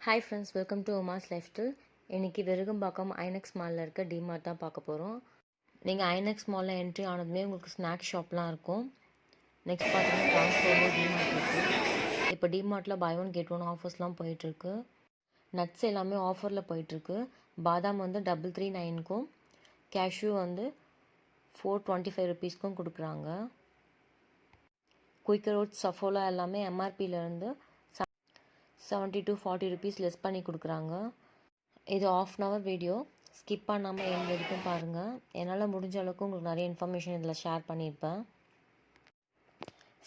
Hi friends, welcome to Uma's life style. இன்றைக்கி விருகம்பாக்கம் ஐநெக்ஸ் மாலில் இருக்க டிமார்ட் தான் பார்க்க போகிறோம். நீங்கள் ஐநெக்ஸ் மாலில் என்ட்ரி ஆனதுமே உங்களுக்கு ஸ்நாக்ஸ் ஷாப்லாம் இருக்கும். நெக்ஸ்ட் பார்த்தீங்கன்னா ட்ரான்ஸ்ஃபோர்லேயே டிமார்ட் இருக்குது. இப்போ டிமார்ட்டில் பை ஒன் கெட் ஒன் ஆஃபர்ஸ்லாம் போயிட்டுருக்கு. நட்ஸ் எல்லாமே ஆஃபரில் போயிட்டுருக்கு. பாதாம் வந்து 339க்கும், கேஷ்யூ வந்து 425 ருபீஸ்க்கும் கொடுக்குறாங்க. குயிக்கர் ஓட்ஸ், சஃபோலா எல்லாமே எம்ஆர்பியிலேருந்து 70 to 40 ருபீஸ் லெஸ் பண்ணி கொடுக்குறாங்க. இது ½ வீடியோ, ஸ்கிப் பண்ணாமல் எண்ட் வரைக்கும் பாருங்கள். என்னால் முடிஞ்ச அளவுக்கு உங்களுக்கு நிறைய இன்ஃபர்மேஷன் இதில் ஷேர் பண்ணியிருப்பேன்.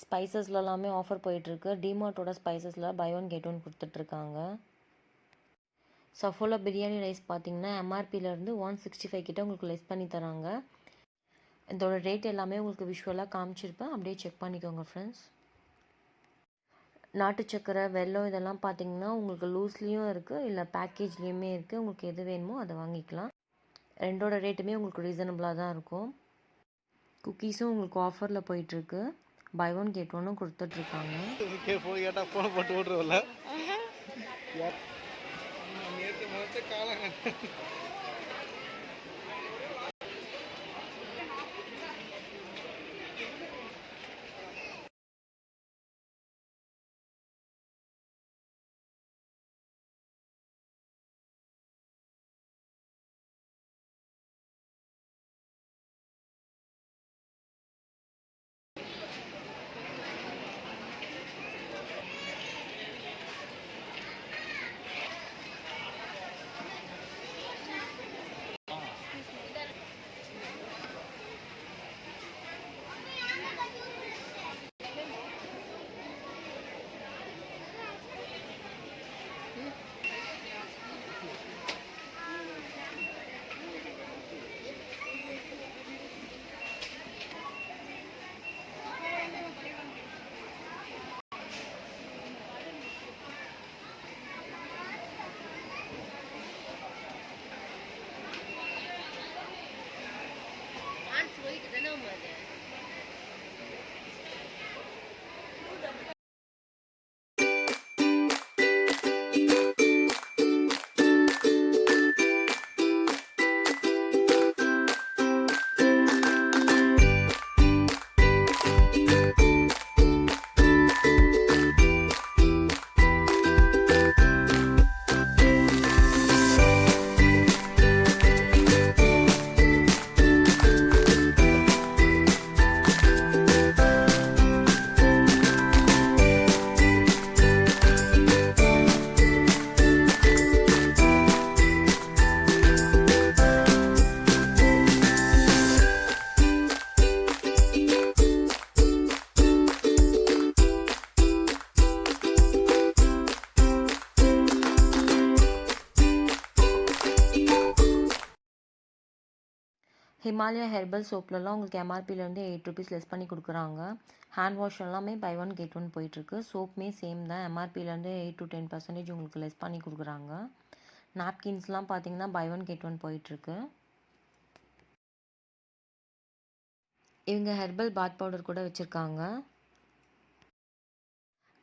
ஸ்பைசஸில் எல்லாமே ஆஃபர் போயிட்டுருக்கு. டிமார்ட்டோட ஸ்பைசஸில் பை ஒன் கெட் ஒன் கொடுத்துட்ருக்காங்க. சஃபோலா பிரியாணி ரைஸ் பார்த்தீங்கன்னா எம்ஆர்பியிலேருந்து 165 கிட்ட உங்களுக்கு லெஸ் பண்ணி தராங்க. இதோட ரேட் எல்லாமே உங்களுக்கு விஷுவலாக காமிச்சிருப்பேன், அப்படியே செக் பண்ணிக்கோங்க ஃப்ரெண்ட்ஸ். நாட்டு சக்கரை, வெல்லம் இதெல்லாம் பார்த்தீங்கன்னா உங்களுக்கு லூஸ்லேயும் இருக்குது, இல்லை பேக்கேஜ்லேயுமே இருக்குது. உங்களுக்கு எது வேணுமோ அதை வாங்கிக்கலாம். ரெண்டோட ரேட்டுமே உங்களுக்கு ரீசனபிளாக தான் இருக்கும். குக்கீஸும் உங்களுக்கு ஆஃபரில் போயிட்டுருக்கு. பை ஒன் கெட் ஒன்னும் கொடுத்துட்ருக்காங்க. ஹிமாலயா ஹெர்பல் சோப்லலாம் உங்களுக்கு எம்ஆர்பியிலேருந்து 8 ருபீஸ் லெஸ் பண்ணி கொடுக்குறாங்க. ஹேண்ட் வாஷ் எல்லாமே பை ஒன் கெட் ஒன் போயிட்டுருக்கு. சோப்புமே சேம் தான், எம்ஆர்பியிலேருந்து 8 to 10% உங்களுக்கு லெஸ் பண்ணி கொடுக்குறாங்க. நாப்கின்ஸ்லாம் பார்த்தீங்கன்னா பை ஒன் கெட் ஒன் போயிட்டுருக்கு. இவங்க ஹெர்பல் பாத் பவுடர் கூட வச்சுருக்காங்க.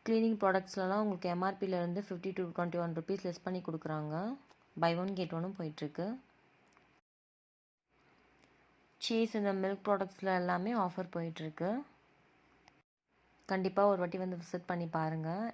க்ளீனிங் ப்ராடக்ட்ஸ்லாம் உங்களுக்கு எம்ஆர்பியிலேருந்து 50 to 21 ருபீஸ் லெஸ் பண்ணி கொடுக்குறாங்க. பை ஒன் கெட் ஒன்னும் போயிட்டுருக்கு. சீஸ், இந்த மில்க் ப்ராடக்ட்ஸில் எல்லாமே ஆஃபர் போயிட்டுருக்கு. கண்டிப்பாக ஒரு வாட்டி வந்து விசிட் பண்ணி பாருங்கள்.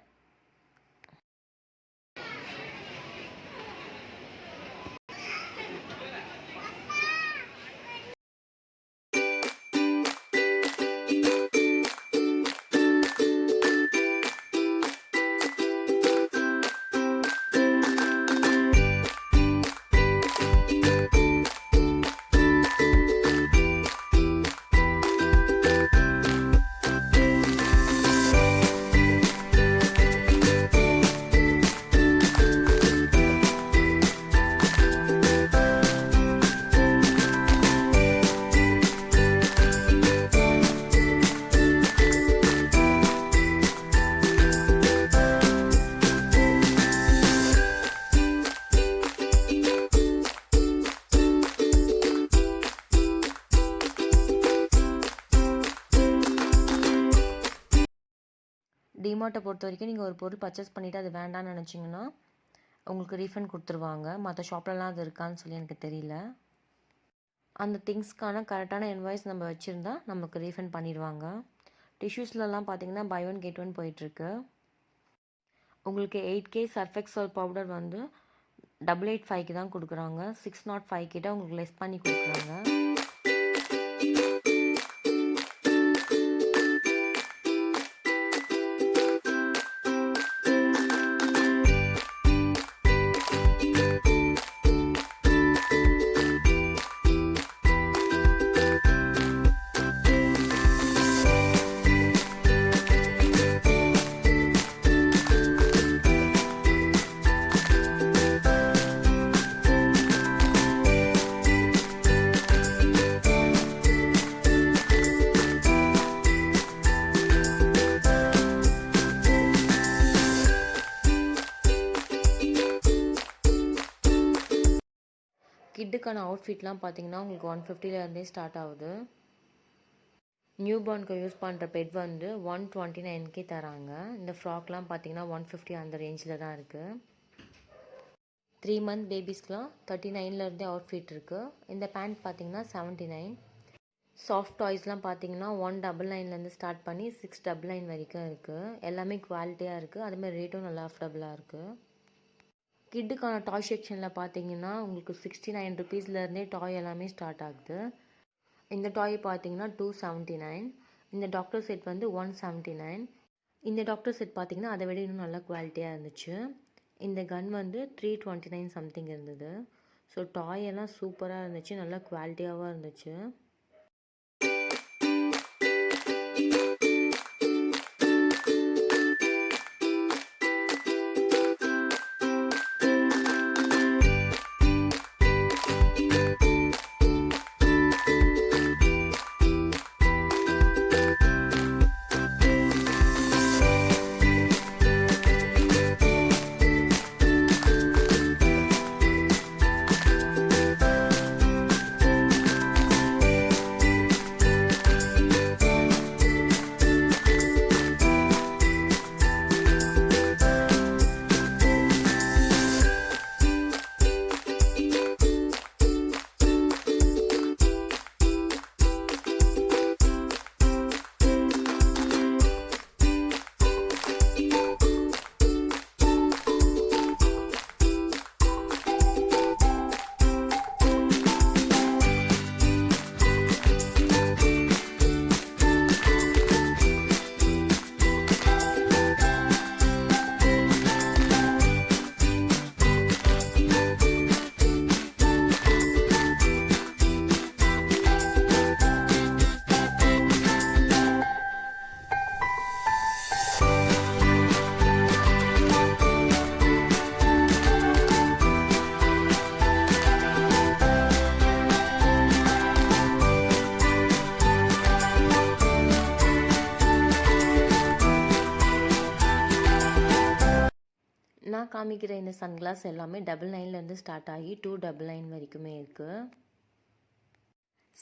டிமார்ட்டை பொறுத்த வரைக்கும் நீங்கள் ஒரு பொருள் பர்ச்சேஸ் பண்ணிவிட்டு அது வேண்டாம்னு நினச்சிங்கன்னா உங்களுக்கு ரீஃபண்ட் கொடுத்துருவாங்க. மற்ற ஷாப்லலாம் அது இருக்கான்னு சொல்லி எனக்கு தெரியல. அந்த திங்ஸ்க்கான கரெக்டான இன்வாய்ஸ் நம்ம வச்சுருந்தா நமக்கு ரீஃபண்ட் பண்ணிடுவாங்க. டிஷ்யூஸ்லலாம் பார்த்தீங்கன்னா பை ஒன் கெட் ஒன் போயிட்டுருக்கு. உங்களுக்கு 8K சர்ஃப் எக்ஸல் பவுடர் வந்து 885க்கு தான் கொடுக்குறாங்க. 605 கிட்ட உங்களுக்கு லெஸ் பண்ணி கொடுக்குறாங்க. கிட்டுக்கான அவுட்ஃபிட்லாம் பார்த்தீங்கன்னா உங்களுக்கு 150லேருந்தே ஸ்டார்ட் ஆகுது. நியூ பார்னுக்கு யூஸ் பண்ணுற பெட் வந்து 129K தராங்க. இந்த ஃப்ராக்லாம் பார்த்தீங்கன்னா 150 அந்த ரேஞ்சில் தான் இருக்குது. 3 மந்த் பேபிஸ்க்குலாம் 39லேருந்தே அவுட்ஃபிட் இருக்குது. இந்த பேண்ட் பார்த்தீங்கன்னா 79. சாஃப்ட் டாய்ஸ்லாம் பார்த்தீங்கன்னா 199லேருந்து ஸ்டார்ட் பண்ணி 699 வரைக்கும் இருக்குது. எல்லாமே குவாலிட்டியாக இருக்குது. அதுமாதிரி ரேட்டும் நல்லா அஃபோர்டபுளாக இருக்குது. கிட்டுக்கான டாய் செக்ஷனில் பார்த்தீங்கன்னா உங்களுக்கு 69 ருபீஸ்லேருந்தே டாய் எல்லாமே ஸ்டார்ட் ஆகுது. இந்த டாய் பார்த்தீங்கன்னா 279. இந்த டாக்டர் செட் வந்து 179. இந்த டாக்டர் செட் பார்த்தீங்கன்னா அதை விட இன்னும் நல்லா குவாலிட்டியாக இருந்துச்சு. இந்த கன் வந்து 329 சம்திங் இருந்தது. ஸோ டாய் எல்லாம் சூப்பராக இருந்துச்சு, நல்லா குவாலிட்டியாகவும் இருந்துச்சு. நான் காமிக்கிற இந்த சன்கிளாஸ் எல்லாமே 99லேருந்து ஸ்டார்ட் ஆகி 299 வரைக்குமே இருக்குது.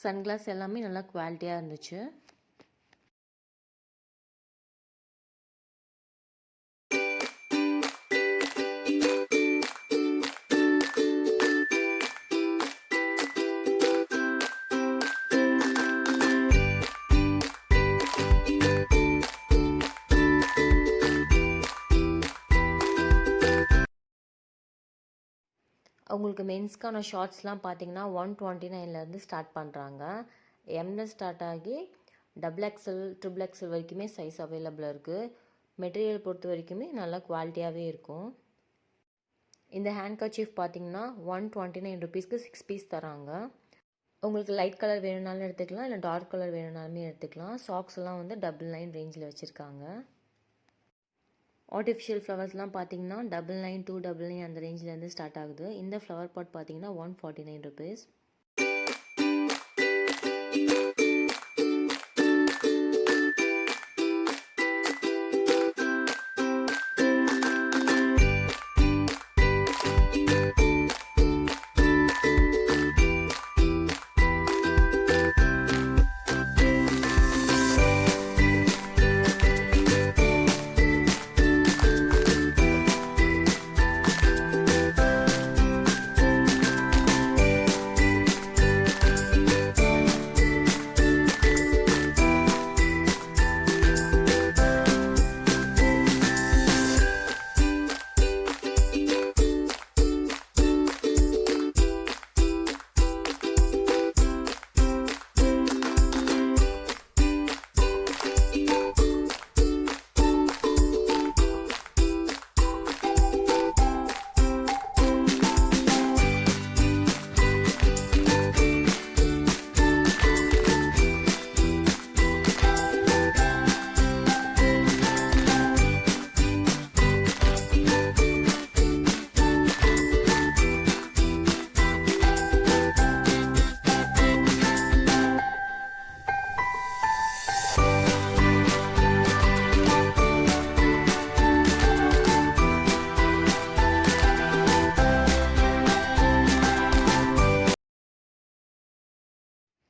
சன்கிளாஸ் எல்லாமே நல்லா குவாலிட்டியாக இருந்துச்சு. உங்களுக்கு மென்ஸ்க்கான ஷார்ட்ஸ்லாம் பார்த்தீங்கன்னா 129லேருந்து ஸ்டார்ட் பண்ணுறாங்க. எம்எஸ் ஸ்டார்ட் ஆகி XXL, XXL வரைக்குமே சைஸ் அவைலபிளாக இருக்குது. மெட்டீரியல் பொறுத்த வரைக்குமே நல்லா குவாலிட்டியாகவே இருக்கும். இந்த ஹேண்ட் கர்ச்சீஃப் பார்த்தீங்கன்னா 129 ருபீஸ்க்கு 6 பீஸ் தராங்க. உங்களுக்கு லைட் கலர் வேணும்னாலும் எடுத்துக்கலாம், இல்லை டார்க் கலர் வேணும்னாலுமே எடுத்துக்கலாம். சாக்ஸ் எல்லாம் வந்து 99 ரேஞ்சில் வச்சுருக்காங்க. ஆர்டிஃபிஷியல் ஃப்ளவர்ஸ்லாம் பார்த்தீங்கன்னா 99, 299 அந்த ரேஞ்சிலேருந்து ஸ்டார்ட் ஆகுது. இந்த ஃப்ளவர் பாட் பார்த்தீங்கன்னா 149 ருபீஸ்.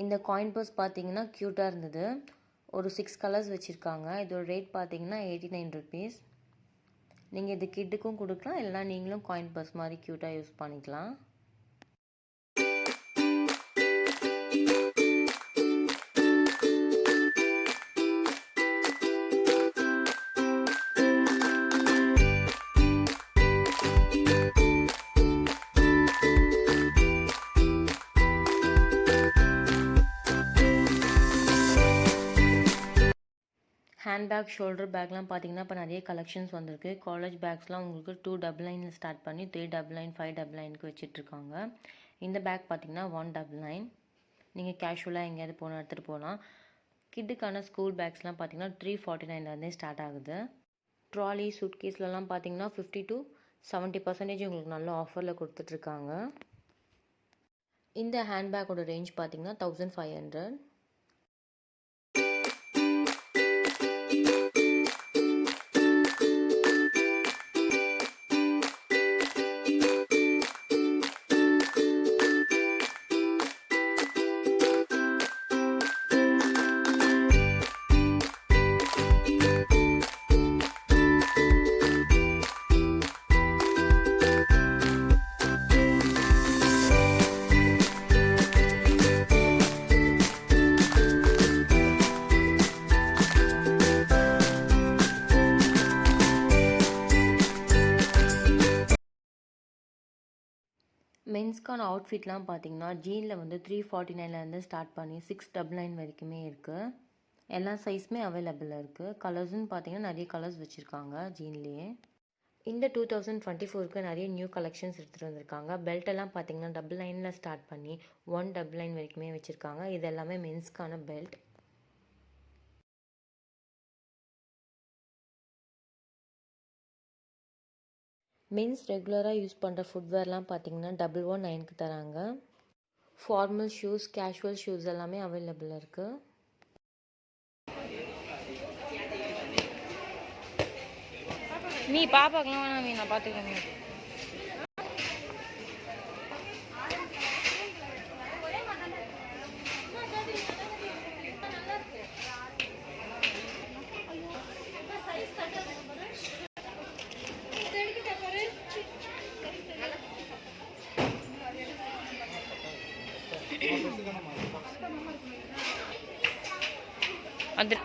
இந்த காயின் பர்ஸ் பார்த்தீங்கன்னா க்யூட்டாக இருந்தது. ஒரு 6 கலர்ஸ் வச்சுருக்காங்க. இதோட ரேட் பார்த்தீங்கன்னா 89 ருபீஸ். நீங்கள் இது கிட்டுக்கும் கொடுக்கலாம், இல்லைனா நீங்களும் காயின் பர்ஸ் மாதிரி க்யூட்டாக யூஸ் பண்ணிக்கலாம். ஹேண்ட்பேக், ஷோல்டர் பேக்லாம் பார்த்தீங்கன்னா இப்போ நிறைய கலெக்ஷன்ஸ் வந்திருக்கு. காலேஜ் பேக்ஸ்லாம் உங்களுக்கு 299 ஸ்டார்ட் பண்ணி 399, 599க்கு வச்சிட்ருக்காங்க. இந்த பேக் பார்த்தீங்கன்னா 199. நீங்கள் கேஷுவலாக எங்கேயாவது போனால் எடுத்துகிட்டு போகலாம். கிட்டுக்கான ஸ்கூல் பேக்ஸ்லாம் பார்த்தீங்கன்னா 349 ஸ்டார்ட் ஆகுது. ட்ராலி, சூட்கேஸ்லலாம் பார்த்தீங்கன்னா 50 to 70% உங்களுக்கு நல்ல ஆஃபரில் கொடுத்துட்ருக்காங்க. இந்த ஹேண்ட்பேக்கோட ரேஞ்ச் பார்த்தீங்கன்னா 1500. மென்ஸ்க்கான அவுட்ஃபிட்லாம் பார்த்தீங்கன்னா ஜீனில் வந்து 349 ஸ்டார்ட் பண்ணி 699 வரைக்குமே இருக்குது. எல்லா சைஸுமே அவைலபிள் இருக்குது. கலர்ஸ்ன்னு பார்த்தீங்கன்னா நிறைய கலர்ஸ் வச்சுருக்காங்க ஜீன்லேயே. இந்த 2024க்கு நிறைய நியூ கலெக்ஷன்ஸ் எடுத்துகிட்டு வந்திருக்காங்க. பெல்ட் எல்லாம் பார்த்தீங்கன்னா 99 ஸ்டார்ட் பண்ணி 199 வரைக்குமே வச்சுருக்காங்க. இது எல்லாமே மென்ஸ்க்கான பெல்ட். மென்ஸ் ரெகுலராக யூஸ் பண்ணுற ஃபுட்வேர்லாம் பார்த்தீங்கன்னா 119க்கு தராங்க. ஃபார்மல் ஷூஸ், கேஷுவல் ஷூஸ் எல்லாமே அவைலபிள் இருக்குது. நீ பாப்பாக்கலாம் வேணாம், நான் பார்த்துக்கிறேன். அது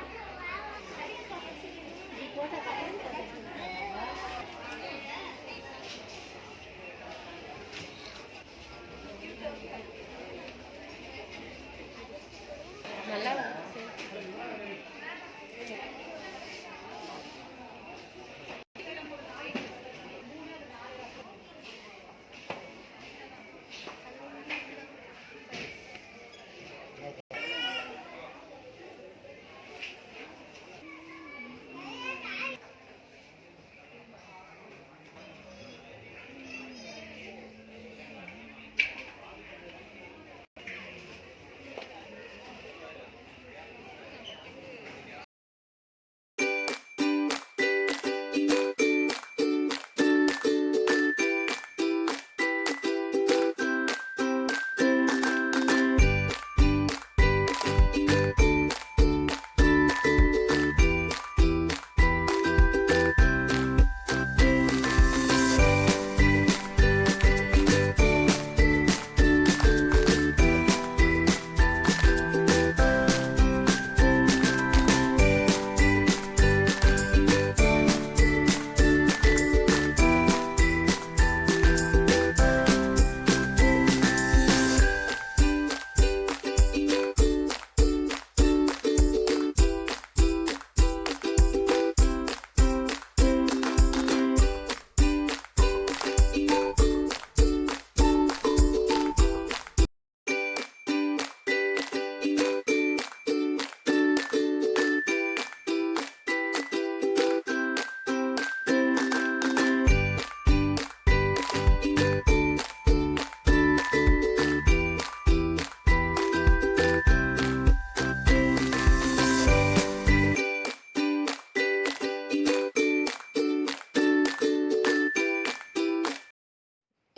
நல்லா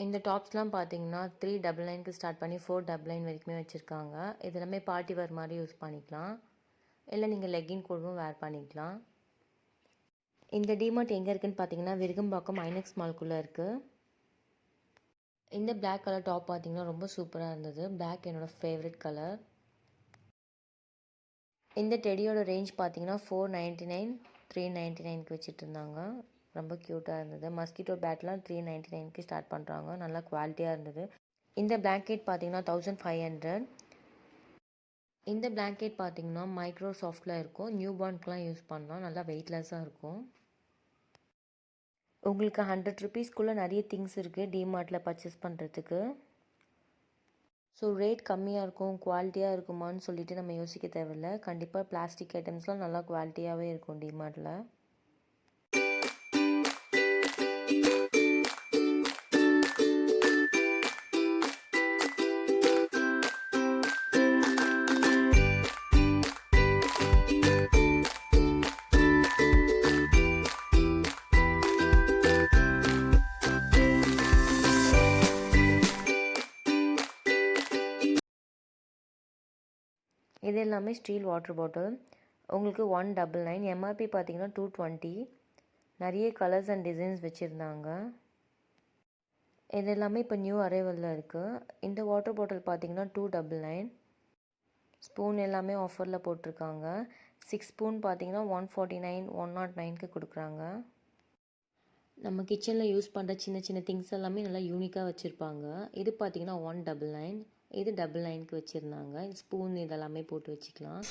இந்த டாப்ஸ்லாம் பார்த்தீங்கன்னா 399க்கு ஸ்டார்ட் பண்ணி 499 வரைக்குமே வச்சுருக்காங்க. இது எல்லாமே பார்ட்டி வேர் மாதிரி யூஸ் பண்ணிக்கலாம், இல்லை நீங்கள் லெக்கின் கூடவும் வேர் பண்ணிக்கலாம். இந்த டிமார்ட் எங்கே இருக்குதுன்னு பார்த்தீங்கன்னா விருகம்பாக்கம் ஐனெக்ஸ் மால்குள்ளே இருக்குது. இந்த Black கலர் டாப் பார்த்தீங்கன்னா ரொம்ப சூப்பராக இருந்தது. Black என்னோடய ஃபேவரட் கலர். இந்த டெடியோட ரேஞ்ச் பார்த்தீங்கன்னா 499 399க்கு வச்சுட்டு இருந்தாங்க. ரொம்ப க்யூட்டாக இருந்தது. மஸ்கிட்டோ பேட்லாம் 399க்கு ஸ்டார்ட் பண்ணுறாங்க. நல்லா குவாலிட்டியாக இருந்தது. இந்த பிளாங்கெட் பார்த்தீங்கன்னா 1500. இந்த பிளாங்கெட் பார்த்தீங்கன்னா மைக்ரோசாஃப்டில் இருக்கும். நியூ பார்ன்க்கெலாம் யூஸ் பண்ணலாம். நல்லா வெயிட்லெஸ்ஸாக இருக்கும். உங்களுக்கு 100 ருபீஸ்க்குள்ளே நிறைய திங்ஸ் இருக்குது டிமார்ட்டில் பர்ச்சேஸ் பண்ணுறதுக்கு. ஸோ ரேட் கம்மியாக இருக்கும், குவாலிட்டியாக இருக்குமான்னு சொல்லிட்டு நம்ம யோசிக்க தேவையில்லை. கண்டிப்பாக பிளாஸ்டிக் ஐட்டம்ஸ்லாம் நல்லா குவாலிட்டியாகவே இருக்கும் டிமார்ட்டில். இது எல்லாமே ஸ்டீல் வாட்டர் பாட்டில். உங்களுக்கு 199. எம்ஆர்பி பார்த்தீங்கன்னா 220. நிறைய கலர்ஸ் அண்ட் டிசைன்ஸ் வச்சுருந்தாங்க. இது எல்லாமே இப்போ நியூ அரைவலில் இருக்குது. இந்த வாட்டர் பாட்டில் பார்த்தீங்கன்னா 299. ஸ்பூன் எல்லாமே ஆஃபரில் போட்டிருக்காங்க. 6 ஸ்பூன் பார்த்தீங்கன்னா 149 109க்கு கொடுக்குறாங்க. நம்ம கிச்சனில் யூஸ் பண்ணுற சின்ன சின்ன திங்ஸ் எல்லாமே நல்லா யூனிக்காக வச்சுருப்பாங்க. இது பார்த்தீங்கன்னா 199. இது 99க்கு வச்சுருந்தாங்க. ஸ்பூன் இதெல்லாமே போட்டு வச்சுக்கலாம்.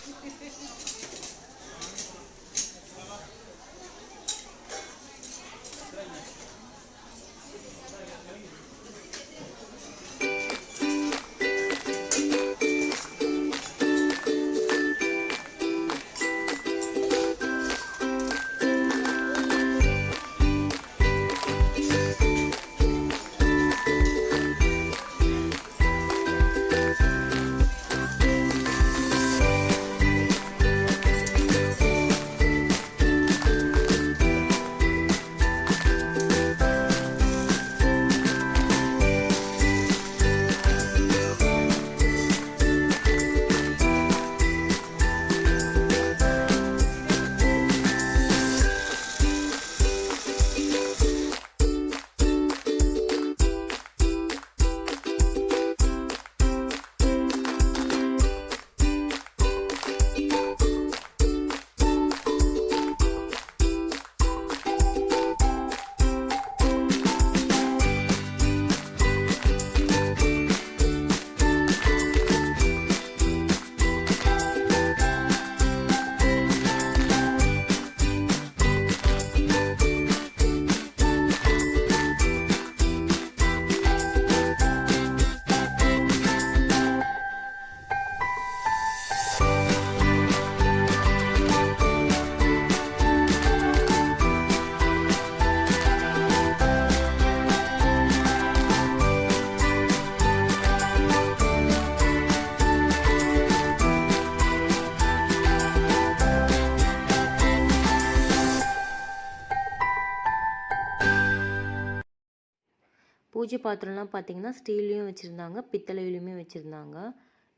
பூஜை பாத்திரம்லாம் பார்த்தீங்கன்னா ஸ்டீல்லையும் வச்சுருந்தாங்க, பித்தளையிலையுமே வச்சுருந்தாங்க.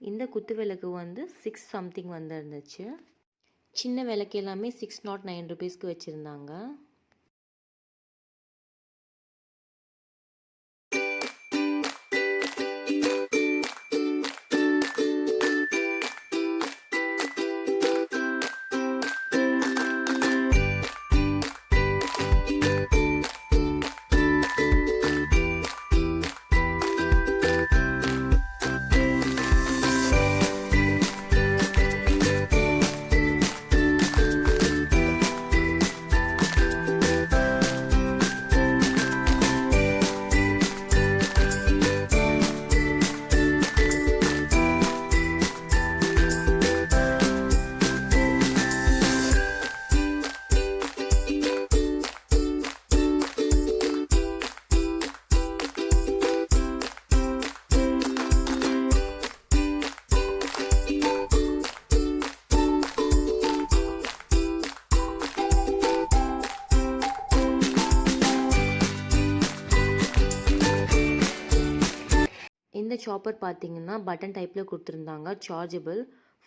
இந்த குத்து விளக்கு வந்து 6 சம்திங் வந்துருந்துச்சு. சின்ன விளக்கு எல்லாமே 609 ருபீஸ்க்கு வச்சுருந்தாங்க. இந்த சாப்பர் பார்த்தீங்கன்னா பட்டன் டைப்பில் கொடுத்துருந்தாங்க. சார்ஜபிள்.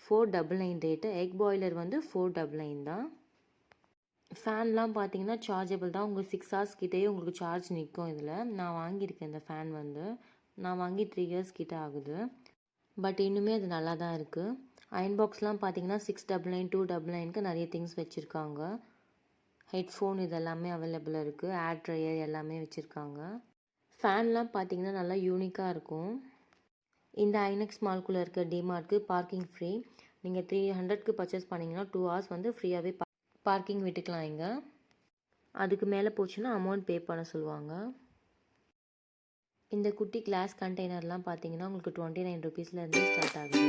499 ரேட்டு. எக் பாய்லர் வந்து 499 தான். ஃபேன்லாம் பார்த்தீங்கன்னா சார்ஜபிள் தான். உங்களுக்கு 6 ஹவர்ஸ் கிட்டேயே உங்களுக்கு சார்ஜ் நிற்கும் இதில். நான் வாங்கியிருக்கேன் இந்த ஃபேன் வந்து. நான் வாங்கி 3 இயர்ஸ் கிட்ட ஆகுது. பட் இன்னுமே அது நல்லா தான் இருக்குது. அயன் பாக்ஸ்லாம் பார்த்தீங்கன்னா 699, 299க்கு நிறைய திங்ஸ் வச்சுருக்காங்க. ஹெட்ஃபோன் இதெல்லாமே அவைலபிளாக இருக்குது. ஏர் ட்ரையர் எல்லாமே வச்சுருக்காங்க. ஃபேன்லாம் பார்த்தீங்கன்னா நல்லா யூனிக்காக இருக்கும். இந்த ஐனெக்ஸ் மால்குள்ளே இருக்க டிமார்ட்க்கு பார்க்கிங் ஃப்ரீ. நீங்கள் 300க்கு பர்ச்சேஸ் பண்ணிங்கன்னா 2 ஹவர்ஸ் வந்து ஃப்ரீயாகவே பார்க்கிங் விட்டுக்கலாம் இங்கே. அதுக்கு மேலே போச்சுன்னா அமௌண்ட் பே பண்ண சொல்லுவாங்க. இந்த குட்டி கிளாஸ் கண்டெய்னர்லாம் பார்த்தீங்கன்னா உங்களுக்கு 29 ருபீஸ்லேருந்து ஸ்டார்ட் ஆகுது.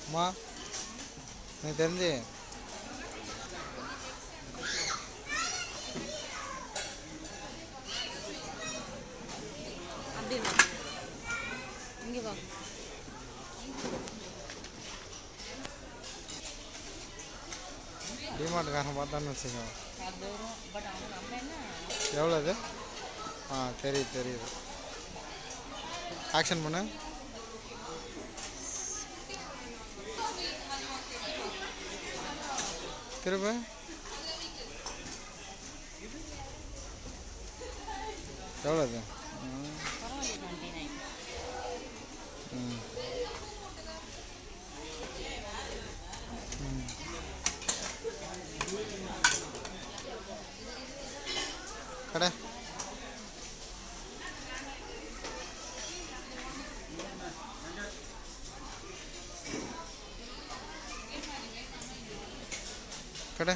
அம்மா எனக்கு தெரிஞ்சு அப்படி வா, இங்கே வா. டிமார்ட்டுக்காரன் பார்த்தான்னு வச்சுக்கோ. அது வரும். பட் அவன் நம்ம என்ன எவ்வளோ அது? தெரியுது தெரியுது. ஆக்ஷன் பண்ணு. திரும்ப எவ்வளோ அது? பரவாயில்ல, 29. ம் ம் கடை கடை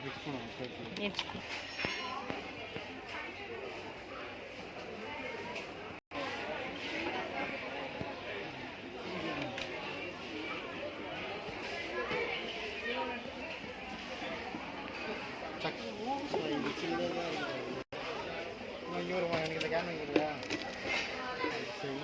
HP. இங்கே வருமா எனக்கு இந்த கேன் வைக்கிறதா சரி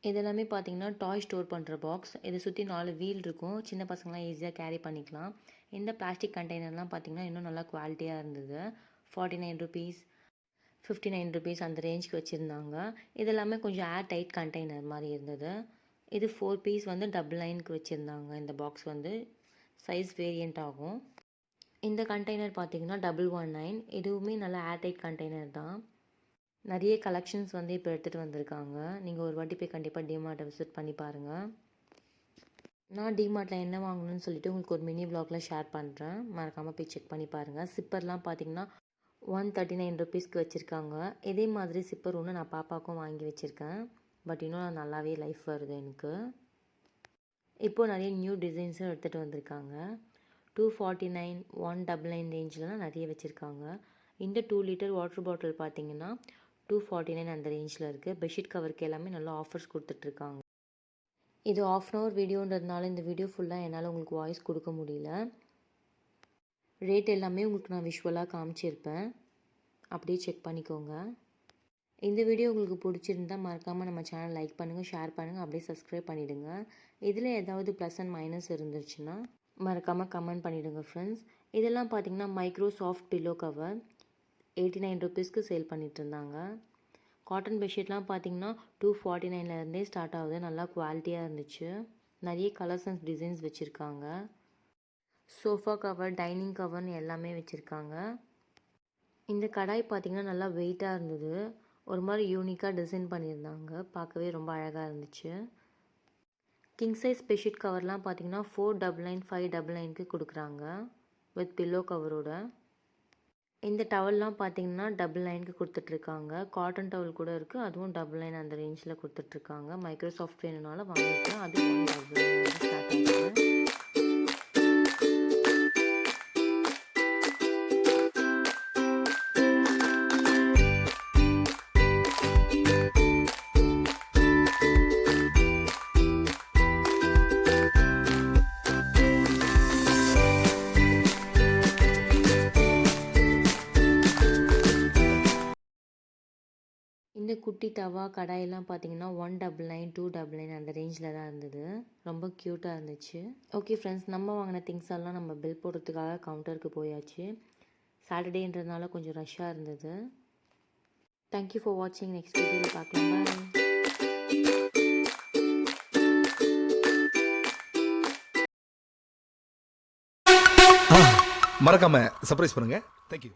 இது எல்லாமே பார்த்தீங்கன்னா டாய் ஸ்டோர் பண்ணுற பாக்ஸ். இதை சுற்றி 4 வீல் இருக்கும். சின்ன பசங்களாம் ஈஸியாக கேரி பண்ணிக்கலாம். இந்த பிளாஸ்டிக் கண்டெய்னர்லாம் பார்த்தீங்கன்னா இன்னும் நல்லா குவாலிட்டியாக இருந்தது. 49 ருபீஸ், 59 ருபீஸ் அந்த ரேஞ்சுக்கு வச்சுருந்தாங்க. இது எல்லாமே கொஞ்சம் ஏர் டைட் கண்டெய்னர் மாதிரி இருந்தது. இது 4 பீஸ் வந்து டபுள் லைனுக்கு வச்சுருந்தாங்க. இந்த பாக்ஸ் வந்து சைஸ் வேரியண்ட் ஆகும். இந்த கண்டெய்னர் பார்த்தீங்கன்னா 119. இதுவுமே நல்லா ஏர் டைட் கண்டெய்னர் தான். நிறைய கலெக்ஷன்ஸ் வந்து இப்போ எடுத்துகிட்டு வந்திருக்காங்க. நீங்கள் ஒரு வாட்டி போய் கண்டிப்பாக டிமார்ட்டை விசிட் பண்ணி பாருங்கள். நான் டிமார்ட்டில் என்ன வாங்கணும்னு சொல்லிட்டு உங்களுக்கு ஒரு மினி vlogல ஷேர் பண்ணுறேன். மறக்காமல் போய் செக் பண்ணி பாருங்கள். சிப்பர்லாம் பார்த்தீங்கன்னா 139 ருபீஸ்க்கு வச்சுருக்காங்க. இதே மாதிரி சிப்பர் ஒன்று நான் பாப்பாவுக்கும் வாங்கி வச்சுருக்கேன். பட் இன்னும் நல்லாவே லைஃப் வருது எனக்கு. இப்போது நிறைய நியூ டிசைன்ஸும் எடுத்துகிட்டு வந்திருக்காங்க. 249, 199 ரேஞ்சிலலாம் நிறைய வச்சுருக்காங்க. இந்த 2 லிட்டர் வாட்டர் பாட்டில் பார்த்தீங்கன்னா 249 அந்த ரேஞ்சில் இருக்குது. பெட்ஷீட் கவருக்கு எல்லாமே நல்லா ஆஃபர்ஸ் கொடுத்துட்ருக்காங்க. இது 1/2 hour வீடியோன்றதுனால இந்த வீடியோ ஃபுல்லாக என்னால் உங்களுக்கு வாய்ஸ் கொடுக்க முடியல. ரேட் எல்லாமே உங்களுக்கு நான் விஷுவலாக காமிச்சிருப்பேன். அப்படியே செக் பண்ணிக்கோங்க. இந்த வீடியோ உங்களுக்கு பிடிச்சிருந்தா மறக்காமல் நம்ம சேனல் லைக் பண்ணுங்கள், ஷேர் பண்ணுங்கள், அப்படியே சப்ஸ்கிரைப் பண்ணிவிடுங்க. இதில் ஏதாவது ப்ளஸ் அண்ட் மைனஸ் இருந்துச்சுன்னா மறக்காமல் கமெண்ட் பண்ணிவிடுங்க ஃப்ரெண்ட்ஸ். இதெல்லாம் பார்த்தீங்கன்னா மைக்ரோ சாஃப்ட் பில்லோ கவர் 89 ருபீஸ்க்கு சேல் பண்ணிட்டு இருந்தாங்க. காட்டன் பெட்ஷீட்லாம் பார்த்தீங்கன்னா 249லேருந்தே ஸ்டார்ட் ஆகுது. நல்லா குவாலிட்டியாக இருந்துச்சு. நிறைய கலர்ஸ் அண்ட் டிசைன்ஸ் வச்சுருக்காங்க. சோஃபா கவர், டைனிங் கவர்னு எல்லாமே வச்சுருக்காங்க. இந்த கடாய் பார்த்தீங்கன்னா நல்லா வெயிட்டாக இருந்தது. ஒரு மாதிரி யூனிக்காக டிசைன் பண்ணியிருந்தாங்க. பார்க்கவே ரொம்ப அழகாக இருந்துச்சு. கிங் சைஸ் பெட்ஷீட் கவர்லாம் பார்த்தீங்கன்னா 499, 599க்கு கொடுக்குறாங்க வித் பில்லோ கவரோட. இந்த டவல்லாம் பார்த்தீங்கன்னா 99க்கு கொடுத்துட்ருக்காங்க. காட்டன் டவல் கூட இருக்குது. அதுவும் 99 அந்த ரேஞ்சில் கொடுத்துட்ருக்காங்க. மைக்ரோசாஃப்ட் வேணுனாலும் வாங்கிக்கலாம். அது 199 ஸ்டார்ட் ஆகுது. இந்த குட்டி தவா கடாயெல்லாம் பார்த்தீங்கன்னா 199, 299 அந்த ரேஞ்சில் தான் இருந்தது. ரொம்ப க்யூட்டாக இருந்துச்சு. ஓகே ஃப்ரெண்ட்ஸ், நம்ம வாங்கின திங்ஸ் எல்லாம் நம்ம பில் போடுறதுக்காக கவுண்டருக்கு போயாச்சு. சாட்டர்டேன்றதுனால கொஞ்சம் ரஷ்ஷாக இருந்தது. தேங்க்யூ ஃபார் வாட்சிங். நெக்ஸ்ட் வீடியோவில் பார்க்கலாம். பாய். மறக்காம சர்ப்ரைஸ் பண்ணுங்க. தேங்க்யூ.